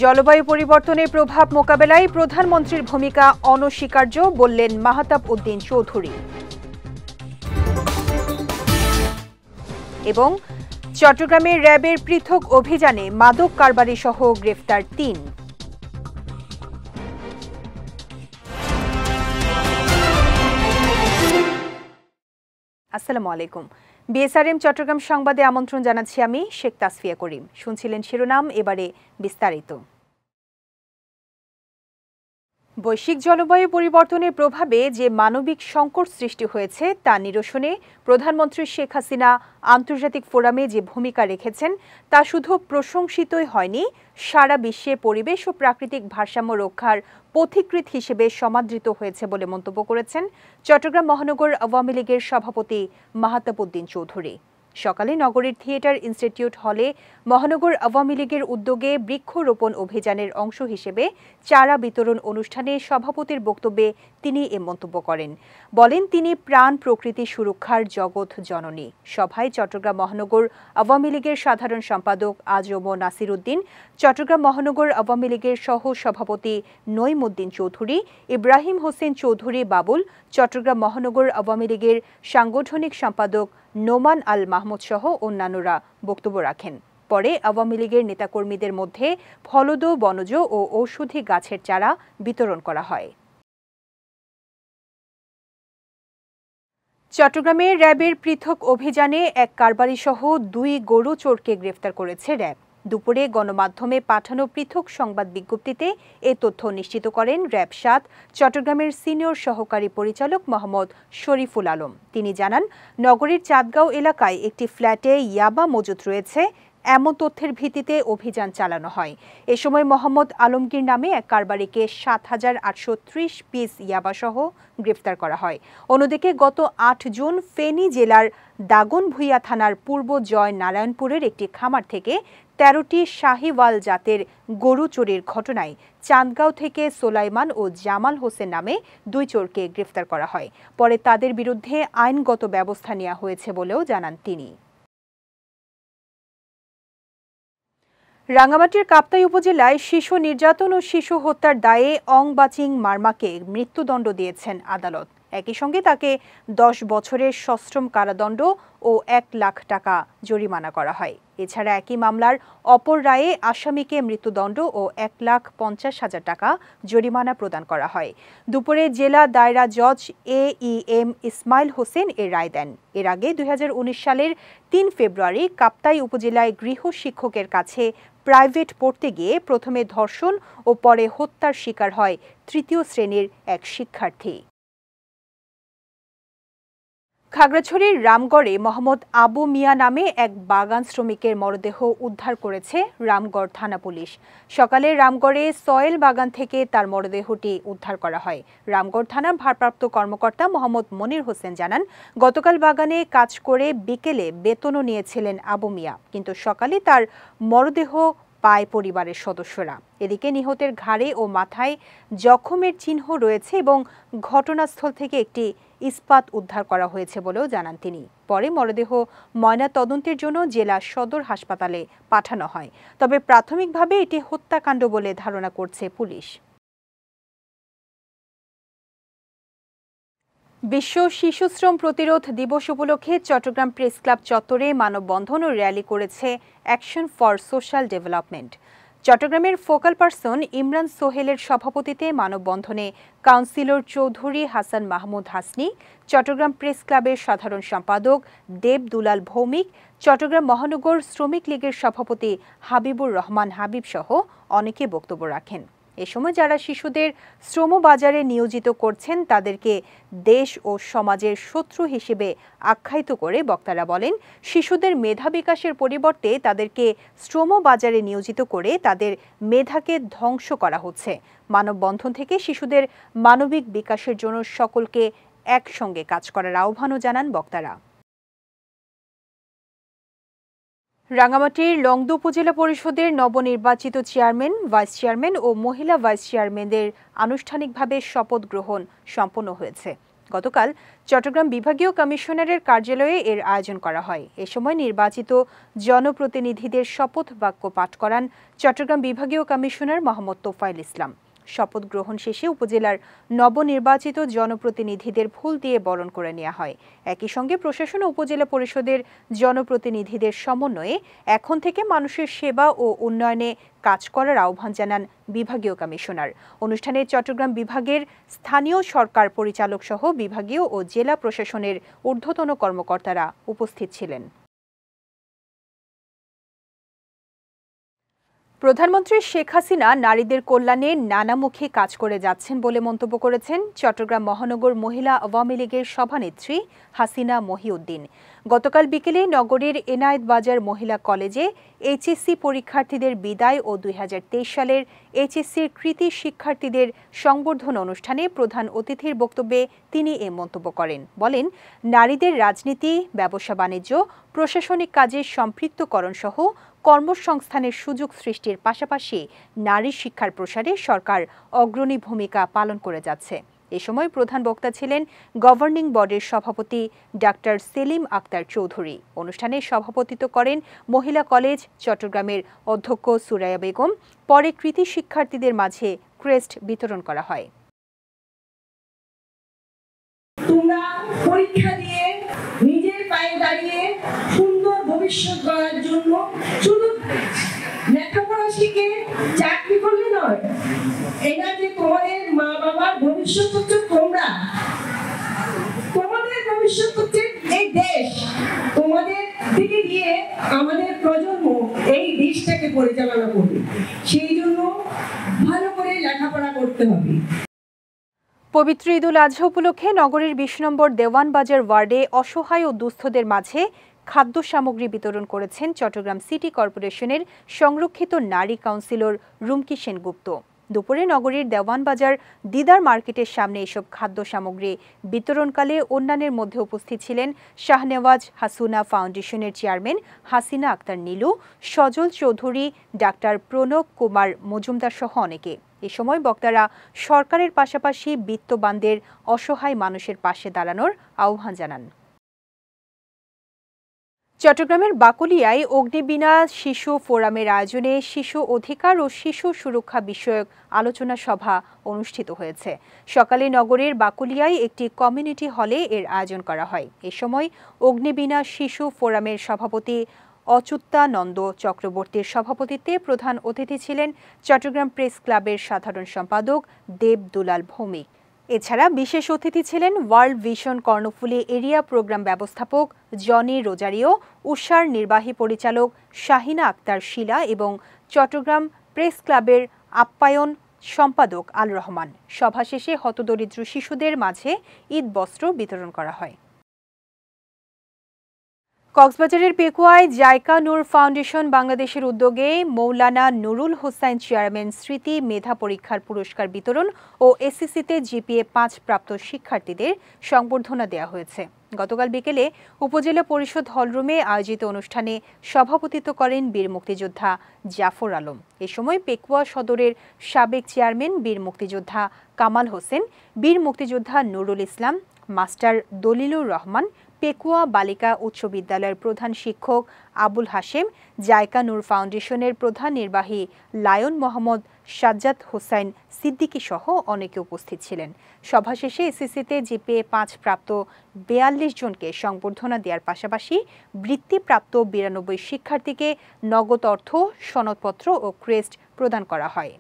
জলবায়ু পরিবর্তনের প্রভাব মোকাবেলায় প্রধানমন্ত্রীর ভূমিকা অনস্বীকার্য বললেন মাহতাব উদ্দিন চৌধুরী। এবং চট্টগ্রামে র্যাবের পৃথক অভিযানে মাদক কারবারি সহ গ্রেফতার ৩। আসসালামু আলাইকুম। বিএসআরএম চট্টগ্রাম সংবাদে আমন্ত্রণ জানাচ্ছি আমি শেখ তাসফিয়া করিম। শুনছিলেন শিরোনাম, এবারে বিস্তারিত। বৈশ্বিক জলবায়ু পরিবর্তনের প্রভাবে যে মানবিক সংকট সৃষ্টি হয়েছে তা নিরসনে প্রধানমন্ত্রী শেখ হাসিনা আন্তর্জাতিক ফোরামে যে ভূমিকা রেখেছেন তা শুধু প্রশংসিতই হয়নি, সারা বিশ্বে পরিবেশ ও প্রাকৃতিক ভারসাম্য রক্ষার পথিকৃৎ হিসেবে সমাদৃত হয়েছে বলে মন্তব্য করেছেন চট্টগ্রাম মহানগর আওয়ামী লীগের সভাপতি মাহতাব উদ্দিন চৌধুরী। সকালে নগরীর থিয়েটার ইনস্টিটিউট হলে মহানগর আওয়ামী লীগের উদ্যোগে বৃক্ষরোপণ অভিযানের অংশ হিসেবে চারা বিতরণ অনুষ্ঠানে সভাপতির বক্তব্যে তিনি এ মন্তব্য করেন। বলেন, তিনি প্রাণ প্রকৃতি সুরক্ষার জগৎ জননী। সভায় চট্টগ্রাম মহানগর আওয়ামী লীগের সাধারণ সম্পাদক আজম নাসির উদ্দিন, চট্টগ্রাম মহানগর আওয়ামী লীগের সহ সভাপতি নঈমউদ্দিন চৌধুরী, ইব্রাহিম হোসেন চৌধুরী বাবুল, চট্টগ্রাম মহানগর আওয়ামী লীগের সাংগঠনিক সম্পাদক নোমান আল মাহমুদ সহ অন্যান্যরা বক্তব্য রাখেন। পরে আওয়ামী লীগের নেতাকর্মীদের মধ্যে ফলদ, বনজ ও ঔষধি গাছের চারা বিতরণ করা হয়। চট্টগ্রামে র্যাবের পৃথক অভিযানে এক কারবারি সহ ২ গরু চোরকে গ্রেফতার করেছে র্যাব। দুপুরে গণমাধ্যমে পাঠানো পৃথক সংবাদ বিজ্ঞপ্তিতে এ তথ্য নিশ্চিত করেন র্যাব ৭ চট্টগ্রামের সিনিয়র সহকারী পরিচালক মোহাম্মদ শরীফুল আলম। তিনি জানান, নগরীর চাঁদগাঁও এলাকায় একটি ফ্ল্যাটে ইয়াবা মজুত রয়েছে এমন তথ্যের ভিত্তিতে অভিযান চালানো হয়। এ সময় মোহাম্মদ আলমগীর নামে এক কারবারিকে ৭,৮৩০ পিস ইয়াবাসহ গ্রেফতার করা হয়। অন্যদিকে গত ৮ জুন ফেনী জেলার দাগনভূঞা থানার পূর্ব জয় নারায়ণপুরের একটি খামার থেকে ১৩টি শাহিওয়াল জাতের গরু চুরির ঘটনায় চাঁদগাঁও থেকে সোলাইমান ও জামাল হোসেন নামে ২ চোরকে গ্রেফতার করা হয়। পরে তাদের বিরুদ্ধে আইনগত ব্যবস্থা নেওয়া হয়েছে বলেও জানান তিনি। রাঙ্গামাটির কাপ্তাই উপজেলায় শিশু নির্যাতন ও শিশু হত্যার দায়ে অং বাচিং মারমাকে মৃত্যুদণ্ড দিয়েছেন আদালত। একই সঙ্গে তাকে ১০ বছরের সশ্রম কারাদণ্ড ও ১ লাখ টাকা জরিমানা করা হয়। এছাড়া একই মামলার অপর রায়ে আসামিকে মৃত্যুদণ্ড ও ১,৫০,০০০ টাকা জরিমানা প্রদান করা হয়। দুপুরে জেলা দায়রা জজ AEM ইসমাইল হোসেন এর রায় দেন। এর আগে ২০১৯ সালের ৩ ফেব্রুয়ারি কাপ্তাই উপজেলায় গৃহ শিক্ষকের কাছে প্রাইভেট পড়তে গিয়ে প্রথমে ধর্ষণ ও পরে হত্যার শিকার হয় ৩য় শ্রেণীর এক শিক্ষার্থী। খাগড়াছড়ির রামগড়ে মোহাম্মদ আবু মিয়া নামে এক বাগান শ্রমিকের মরদেহ উদ্ধার করেছে রামগড় থানা পুলিশ। সকালে রামগড়ে সয়েল বাগান থেকে তার মরদেহটি উদ্ধার করা হয়। রামগড় থানার ভারপ্রাপ্ত কর্মকর্তা মোহাম্মদ মনির হোসেন জানান, গতকাল বাগানে কাজ করে বিকেলে বেতনও নিয়েছিলেন আবু মিয়া, কিন্তু সকালে তার মরদেহ পায় পরিবারের সদস্যরা। এদিকে নিহতের ঘাড়ে ও মাথায় জখমের চিহ্ন রয়েছে এবং ঘটনাস্থল থেকে একটি ইস্পাত উদ্ধার করা হয়েছে বলেও জানান তিনি। পরে মরদেহ ময়না তদন্তের জন্য জেলা সদর হাসপাতালে পাঠানো হয়। তবে প্রাথমিকভাবে এটি হত্যাকাণ্ড বলে ধারণা করছে পুলিশ। বিশ্ব শিশুশ্রম প্রতিরোধ দিবস উপলক্ষে চট্টগ্রাম প্রেস ক্লাব চত্বরে মানববন্ধন ও র্যালি করেছে অ্যাকশন ফর সোশ্যাল ডেভেলপমেন্ট। চট্টগ্রামের ফোকাল পারসন ইমরান সোহেলের সভাপতিতে মানববন্ধনে কাউন্সিলর চৌধুরী হাসান মাহমুদ হাসনি, চট্টগ্রাম প্রেস ক্লাবের সাধারণ সম্পাদক দেব দুলাল ভৌমিক, চট্টগ্রাম মহানগর শ্রমিক লীগের সভাপতি হাবিবুর রহমান হাবিব সহ অনেকে বক্তব্য রাখেন। এ সময় যারা শিশুদের শ্রমবাজারে নিয়োজিত করছেন তাদেরকে দেশ ও সমাজের শত্রু হিসেবে আখ্যায়িত করে বক্তারা বলেন, শিশুদের মেধা বিকাশের পরিবর্তে তাদেরকে শ্রমবাজারে নিয়োজিত করে তাদের মেধাকে ধ্বংস করা হচ্ছে। মানববন্ধন থেকে শিশুদের মানবিক বিকাশের জন্য সকলকে একসঙ্গে কাজ করার আহ্বানও জানান বক্তারা। রাঙ্গামাটির লংদু উপজেলা পরিষদের নবনির্বাচিত চেয়ারম্যান, ভাইস চেয়ারম্যান ও মহিলা ভাইস চেয়ারম্যানদের আনুষ্ঠানিকভাবে শপথ গ্রহণ সম্পন্ন হয়েছে। গতকাল চট্টগ্রাম বিভাগীয় কমিশনারের কার্যালয়ে এর আয়োজন করা হয়। এ সময় নির্বাচিত জনপ্রতিনিধিদের শপথ বাক্য পাঠ করান চট্টগ্রাম বিভাগীয় কমিশনার মোহাম্মদ তোফায়েল ইসলাম। শপথ গ্রহণ শেষে উপজেলার নবনির্বাচিত জনপ্রতিনিধিদের ফুল দিয়ে বরণ করে নেওয়া হয়। একই সঙ্গে প্রশাসন ও উপজেলা পরিষদের জনপ্রতিনিধিদের সমন্বয়ে এখন থেকে মানুষের সেবা ও উন্নয়নে কাজ করার আহ্বান জানান বিভাগীয় কমিশনার। অনুষ্ঠানে চট্টগ্রাম বিভাগের স্থানীয় সরকার পরিচালক সহ বিভাগীয় ও জেলা প্রশাসনের ঊর্ধ্বতন কর্মকর্তারা উপস্থিত ছিলেন। প্রধানমন্ত্রী শেখ হাসিনা নারীদের কল্যাণে নানামুখী কাজ করে যাচ্ছেন বলে মন্তব্য করেছেন চট্টগ্রাম মহানগর মহিলা আওয়ামী লীগের সভানেত্রী হাসিনা মহিউদ্দিন। গতকাল বিকেলে নগরীর এনায়েত বাজার মহিলা কলেজে এইচএসসি পরীক্ষার্থীদের বিদায় ও ২০২৩ সালের এইচএসসির কৃতী শিক্ষার্থীদের সংবর্ধনা অনুষ্ঠানে প্রধান অতিথির বক্তব্যে তিনি এ মন্তব্য করেন। বলেন, নারীদের রাজনীতি, ব্যবসা বাণিজ্য, প্রশাসনিক কাজে সম্পৃক্তকরণ সহ কর্মসংস্থানের সুযোগ সৃষ্টির পাশাপাশি নারী শিক্ষার প্রসারে সরকার অগ্রণী ভূমিকা পালন করে যাচ্ছে। এ সময় প্রধান বক্তা ছিলেন গভর্নিং বডির সভাপতি ডাক্তার সেলিম আক্তার চৌধুরী। অনুষ্ঠানে সভাপতিত্ব করেন মহিলা কলেজ চট্টগ্রামের অধ্যক্ষ সুরাইয়া বেগম। পরে কৃতী শিক্ষার্থীদের মাঝে ক্রেস্ট বিতরণ করা হয়। তোমরা পরীক্ষা দিয়ে নিজের পায়ে দাঁড়িয়ে সুন্দর ভবিষ্যৎ গড়ার জন্য শুধু লেখাপড়া শিখে চাকরি করলে নয়, এটা যে তোমাদের মা বাবার ভবিষ্যৎ হচ্ছে তোমরা, তোমাদের ভবিষ্যৎ হচ্ছে এই দেশ। তোমাদের দিকে গিয়ে আমাদের প্রজন্ম এই দেশটাকে পরিচালনা করবে, সেই জন্য ভালো করে লেখাপড়া করতে হবে। পবিত্র ঈদুল আজহা উপলক্ষে নগরীর ২০ নম্বর দেওয়ান বাজার ওয়ার্ডে অসহায় ও দুস্থদের মাঝে খাদ্য সামগ্রী বিতরণ করেছেন চট্টগ্রাম সিটি কর্পোরেশনের সংরক্ষিত নারী কাউন্সিলর রুমকি সেনগুপ্ত। দুপুরে নগরীর দেওয়ান বাজার দিদার মার্কেটের সামনে এসব খাদ্য সামগ্রী বিতরণকালে অন্যান্যের মধ্যে উপস্থিত ছিলেন শাহনেওয়াজ হাসুনা ফাউন্ডেশনের চেয়ারম্যান হাসিনা আক্তার নীলু, সজল চৌধুরী, ডাক্তার প্রণব কুমার মজুমদার সহ অনেকে। এ সময় বক্তারা সরকারের পাশাপাশি বিত্তবানদের অসহায় মানুষের পাশে দাঁড়ানোর আহ্বান জানান। চট্টগ্রামের বাকলিয়ায় অগ্নিবীণা শিশু ফোরামের আয়োজনে শিশু অধিকার ও শিশু সুরক্ষা বিষয়ক আলোচনা সভা অনুষ্ঠিত হয়েছে। সকালে নগরের বাকলিয়ায় একটি কমিউনিটি হলে এর আয়োজন করা হয়। এ সময় অগ্নিবীণা শিশু ফোরামের সভাপতি অচ্যুতানন্দ চক্রবর্তীর সভাপতিত্বে প্রধান অতিথি ছিলেন চট্টগ্রাম প্রেস ক্লাবের সাধারণ সম্পাদক দেব দুলাল ভৌমিক। এছাড়া বিশেষ অতিথি ছিলেন World Vision Karnaphuli area program ব্যবস্থাপক জনি রোজারিও, উষার নির্বাহী পরিচালক শাহিনা আক্তার শিলা এবং চট্টগ্রাম প্রেস ক্লাবের আপ্যায়ন সম্পাদক আল রহমান। সভা শেষে হতদরিদ্র শিশুদের মাঝে ঈদ বস্ত্র বিতরণ করা হয়। কক্সবাজারের পেকুয়ায় জায়কা নূর ফাউন্ডেশন বাংলাদেশের উদ্যোগে মৌলানা নুরুল হোসাইন চেয়ারম্যান স্মৃতি মেধা পরীক্ষার পুরস্কার বিতরণ ও এসএসসিতে জিপিএ ৫ প্রাপ্ত শিক্ষার্থীদের সংবর্ধনা দেওয়া হয়েছে। গতকাল বিকেলে উপজেলা পরিষদ হলরুমে আয়োজিত অনুষ্ঠানে সভাপতিত্ব করেন বীর মুক্তিযোদ্ধা জাফর আলম। এ সময় পেকুয়া সদরের সাবেক চেয়ারম্যান বীর মুক্তিযোদ্ধা কামাল হোসেন, বীর মুক্তিযোদ্ধা নুরুল ইসলাম, মাস্টার দলিলুর রহমান, পেকুয়া বালিকা উচ্চ বিদ্যালয়ের প্রধান শিক্ষক আবুল হাশেম, জায়কা নূর ফাউন্ডেশনের প্রধান নির্বাহী লায়ন মোহাম্মদ সাজ্জাদ হোসাইন সিদ্দিকী সহ অনেকে উপস্থিত ছিলেন। সভা শেষে এসএসসিতে জিপিএ ৫ প্রাপ্ত ৪২ জনকে সংবর্ধনা দেওয়ার পাশাপাশি বৃত্তিপ্রাপ্ত ৯২ শিক্ষার্থীকে নগদ অর্থ, সনদপত্র ও ক্রেস্ট প্রদান করা হয়।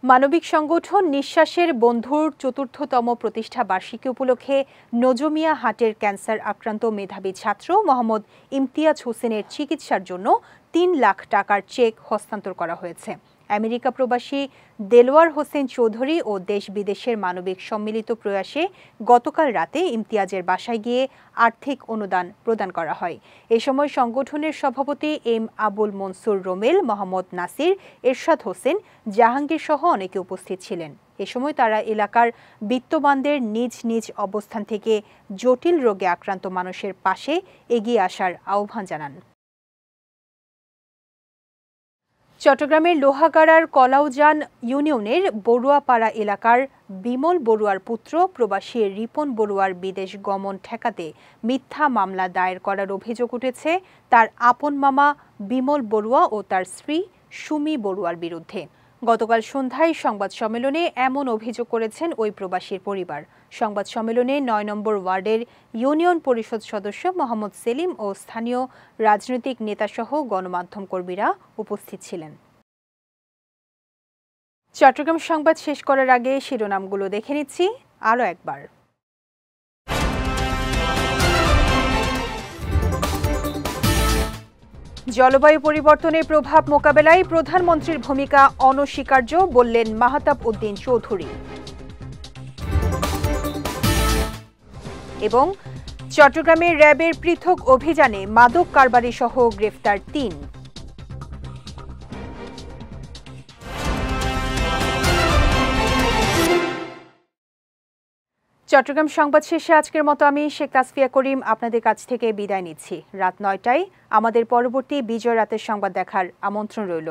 মানবিক সংগঠন নিঃশ্বাসের বন্ধুর ৪র্থতম প্রতিষ্ঠা বার্ষিকী উপলক্ষে নজমিয়া হাটের ক্যান্সার আক্রান্ত মেধাবী ছাত্র মোহাম্মদ ইমতিয়াজ হোসেনের চিকিৎসার জন্য ৩ লাখ টাকার চেক হস্তান্তর করা হয়েছে। আমেরিকা প্রবাসী দেলোয়ার হোসেন চৌধুরী ও দেশ বিদেশের মানবিক সম্মিলিত প্রয়াসে গতকাল রাতে ইমতিয়াজের বাসায় গিয়ে আর্থিক অনুদান প্রদান করা হয়। এ সময় সংগঠনের সভাপতি এম আবুল মনসুর রোমেল, মোহাম্মদ নাসির, এরশাদ হোসেন, জাহাঙ্গীর সহ অনেকে উপস্থিত ছিলেন। এ সময় তারা এলাকার বিত্তবানদের নিজ নিজ অবস্থান থেকে জটিল রোগে আক্রান্ত মানুষের পাশে এগিয়ে আসার আহ্বান জানান। চট্টগ্রামের লোহাগাড়ার কলাউজান ইউনিয়নের বড়ুয়াপাড়া এলাকার বিমল বড়ুয়ার পুত্র প্রবাসী রিপন বড়ুয়ার বিদেশ গমন ঠেকাতে মিথ্যা মামলা দায়ের করার অভিযোগ উঠেছে তার আপন মামা বিমল বড়ুয়া ও তার স্ত্রী সুমি বড়ুয়ার বিরুদ্ধে। গতকাল সন্ধ্যায় সংবাদ সম্মেলনে এমন অভিযোগ করেছেন ওই প্রবাসীর পরিবার। সংবাদ সম্মেলনে ৯ নম্বর ওয়ার্ডের ইউনিয়ন পরিষদ সদস্য মোহাম্মদ সেলিম ও স্থানীয় রাজনৈতিক নেতাসহ গণমাধ্যম কর্মীরা উপস্থিত ছিলেন। চট্টগ্রাম সংবাদ শেষ করার আগে শিরোনামগুলো দেখে নিচ্ছি আরও একবার। জলবায়ু পরিবর্তনের প্রভাব মোকাবেলায় প্রধানমন্ত্রীর ভূমিকা অনস্বীকার্য বললেন মাহতাব উদ্দিন চৌধুরী। এবং চট্টগ্রামে র্যাবের পৃথক অভিযানে মাদক কারবারি সহ গ্রেফতার ৩। চট্টগ্রাম সংবাদ শেষে আজকের মতো আমি শেখ তাসফিয়া করিম আপনাদের কাছ থেকে বিদায় নিচ্ছি। রাত ৯টায় আমাদের পরবর্তী বিজয় রাতের সংবাদ দেখার আমন্ত্রণ রইল।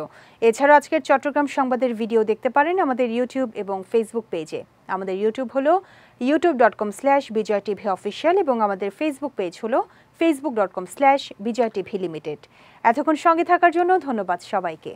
এছাড়া আজকের চট্টগ্রাম সংবাদের ভিডিও দেখতে পারেন আমাদের ইউটিউব এবং ফেসবুক পেজে। আমাদের ইউটিউব হলো youtube.com/BijoyTVOfficial এবং আমাদের ফেসবুক পেজ হলো facebook.com/BijoyTVLimited। এতক্ষণ সঙ্গে থাকার জন্য ধন্যবাদ সবাইকে।